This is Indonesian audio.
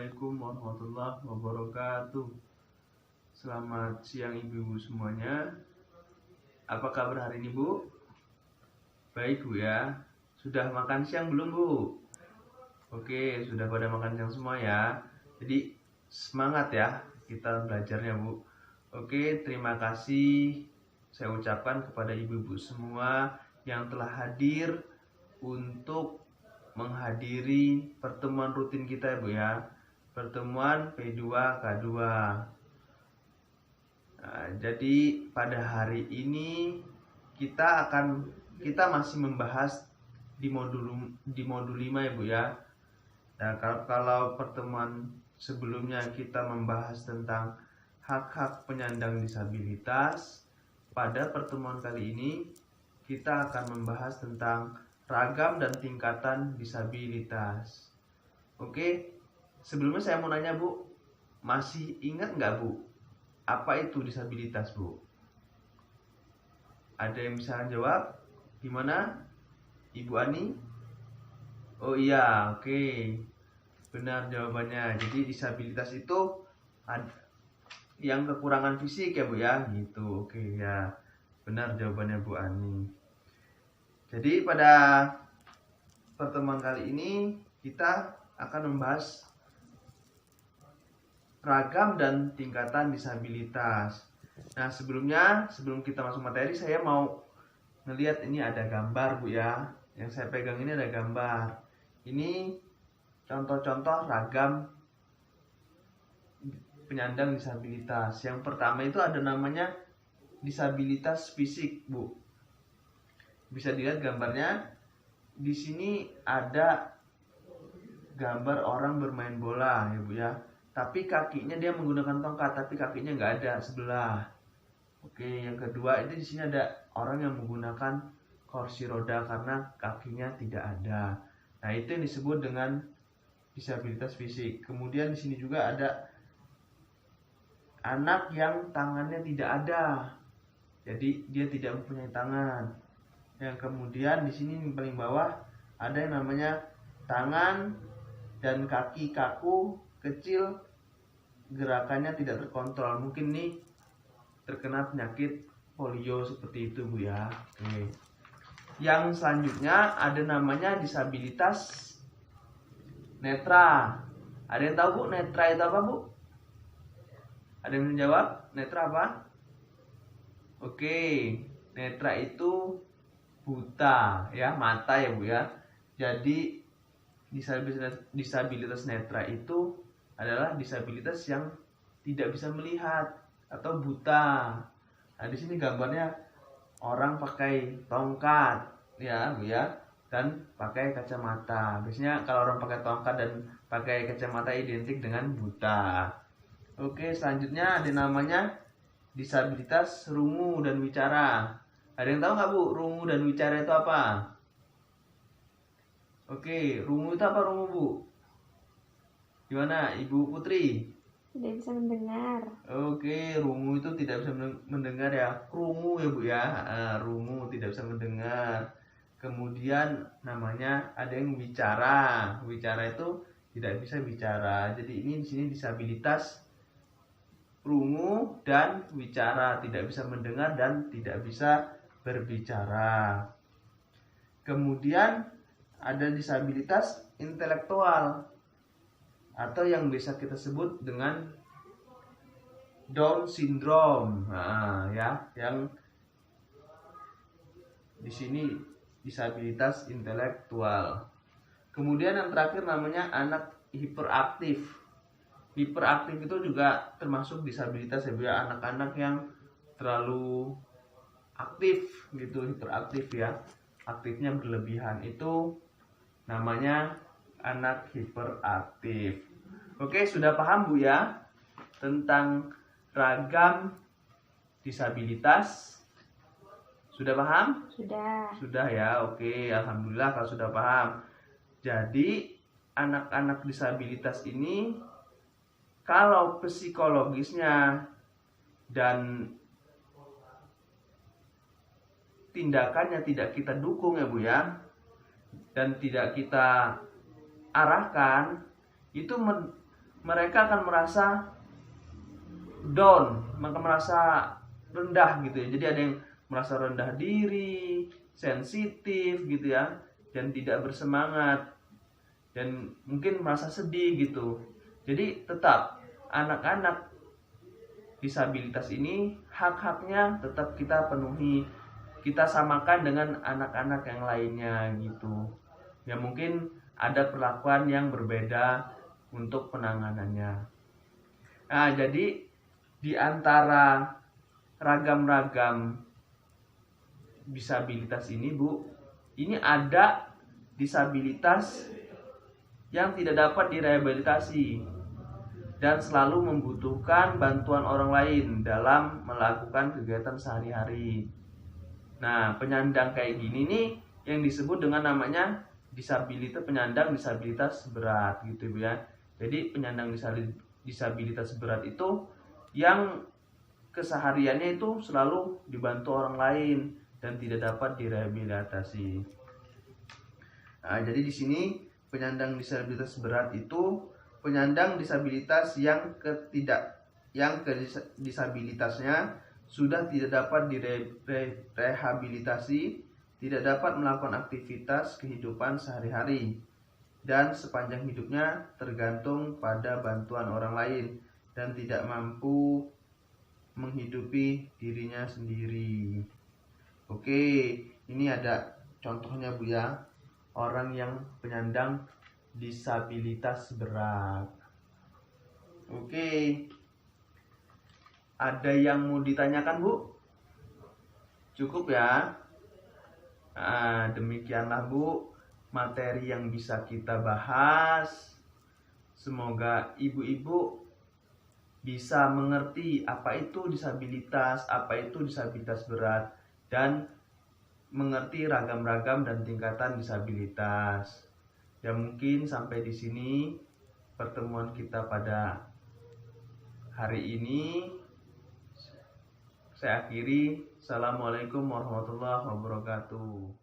Assalamualaikum warahmatullahi wabarakatuh. Selamat siang ibu-ibu semuanya. Apa kabar hari ini bu? Baik bu ya. Sudah makan siang belum bu? Oke, sudah pada makan siang semua ya. Jadi semangat ya kita belajarnya bu. Oke, terima kasih saya ucapkan kepada ibu-ibu semua yang telah hadir untuk menghadiri pertemuan rutin kita ya bu ya, pertemuan P2K2. Nah, jadi pada hari ini kita masih membahas di modul 5 ya bu ya. Nah, kalau pertemuan sebelumnya kita membahas tentang hak-hak penyandang disabilitas, pada pertemuan kali ini kita akan membahas tentang ragam dan tingkatan disabilitas. Oke, sebelumnya saya mau nanya bu, masih ingat nggak bu, apa itu disabilitas bu? Ada yang bisa jawab? Gimana, Ibu Ani? Oh iya, oke, benar jawabannya. Jadi disabilitas itu yang kekurangan fisik ya bu ya, gitu. Oke ya, benar jawabannya Bu Ani. Jadi pada pertemuan kali ini kita akan membahas ragam dan tingkatan disabilitas. Nah sebelum kita masuk materi, saya mau ngelihat ini ada gambar bu ya. Yang saya pegang ini ada gambar. Ini contoh-contoh ragam penyandang disabilitas. Yang pertama itu ada namanya disabilitas fisik bu. Bisa dilihat gambarnya. Di sini ada gambar orang bermain bola ya bu ya. Tapi kakinya dia menggunakan tongkat, tapi kakinya nggak ada sebelah. Oke, yang kedua itu di sini ada orang yang menggunakan kursi roda karena kakinya tidak ada. Nah itu yang disebut dengan disabilitas fisik. Kemudian di sini juga ada anak yang tangannya tidak ada, jadi dia tidak mempunyai tangan. Yang kemudian di sini paling bawah ada yang namanya tangan dan kaki kaku, kecil, gerakannya tidak terkontrol. Mungkin nih terkena penyakit polio seperti itu bu ya. Oke. Yang selanjutnya ada namanya disabilitas netra. Ada yang tahu bu netra itu apa bu? Ada yang menjawab netra apa? Oke, netra itu buta ya, mata ya bu ya. Jadi disabilitas netra itu adalah disabilitas yang tidak bisa melihat atau buta. Nah di sini gambarnya orang pakai tongkat ya bu ya, dan pakai kacamata. Biasanya kalau orang pakai tongkat dan pakai kacamata identik dengan buta. Oke, selanjutnya ada namanya disabilitas rungu dan wicara. Ada yang tahu nggak bu, rungu dan wicara itu apa? Oke, rungu itu apa rungu bu? Gimana Ibu Putri? Tidak bisa mendengar. Oke, rungu itu tidak bisa mendengar ya. Rungu ya bu ya. Rungu tidak bisa mendengar. Kemudian namanya ada yang wicara. Wicara itu tidak bisa bicara. Jadi ini di sini disabilitas rungu dan wicara, tidak bisa mendengar dan tidak bisa berbicara. Kemudian ada disabilitas intelektual atau yang bisa kita sebut dengan Down syndrome. Nah, ya, yang di sini disabilitas intelektual. Kemudian yang terakhir namanya anak hiperaktif. Hiperaktif itu juga termasuk disabilitas ya, anak-anak yang terlalu aktif gitu, hiperaktif ya, aktifnya berlebihan, itu namanya anak hiperaktif. Oke, sudah paham bu ya tentang ragam disabilitas? Sudah paham? Sudah ya, oke, alhamdulillah kalau sudah paham. Jadi anak-anak disabilitas ini kalau psikologisnya dan tindakannya tidak kita dukung ya bu ya, dan tidak kita arahkan, itu mereka akan merasa down, maka merasa rendah gitu ya. Jadi ada yang merasa rendah diri, sensitif gitu ya, dan tidak bersemangat, dan mungkin merasa sedih gitu. Jadi tetap anak-anak disabilitas ini hak-haknya tetap kita penuhi, kita samakan dengan anak-anak yang lainnya gitu. Ya mungkin ada perlakuan yang berbeda untuk penanganannya. Nah, jadi di antara ragam-ragam disabilitas ini, Bu, ini ada disabilitas yang tidak dapat direhabilitasi dan selalu membutuhkan bantuan orang lain dalam melakukan kegiatan sehari-hari. Nah, penyandang kayak gini nih yang disebut dengan namanya penyandang disabilitas berat gitu ya. Jadi penyandang disabilitas berat itu yang kesehariannya itu selalu dibantu orang lain dan tidak dapat direhabilitasi. Nah, jadi di sini penyandang disabilitas berat itu penyandang disabilitas yang disabilitasnya sudah tidak dapat direhabilitasi, tidak dapat melakukan aktivitas kehidupan sehari-hari, dan sepanjang hidupnya tergantung pada bantuan orang lain dan tidak mampu menghidupi dirinya sendiri. Oke, ini ada contohnya Bu ya, orang yang penyandang disabilitas berat. Oke, ada yang mau ditanyakan Bu? Cukup ya. Nah, demikianlah Bu materi yang bisa kita bahas. Semoga ibu-ibu bisa mengerti apa itu disabilitas berat, dan mengerti ragam-ragam dan tingkatan disabilitas. Dan mungkin sampai di sini pertemuan kita pada hari ini. Saya akhiri. Assalamualaikum warahmatullahi wabarakatuh.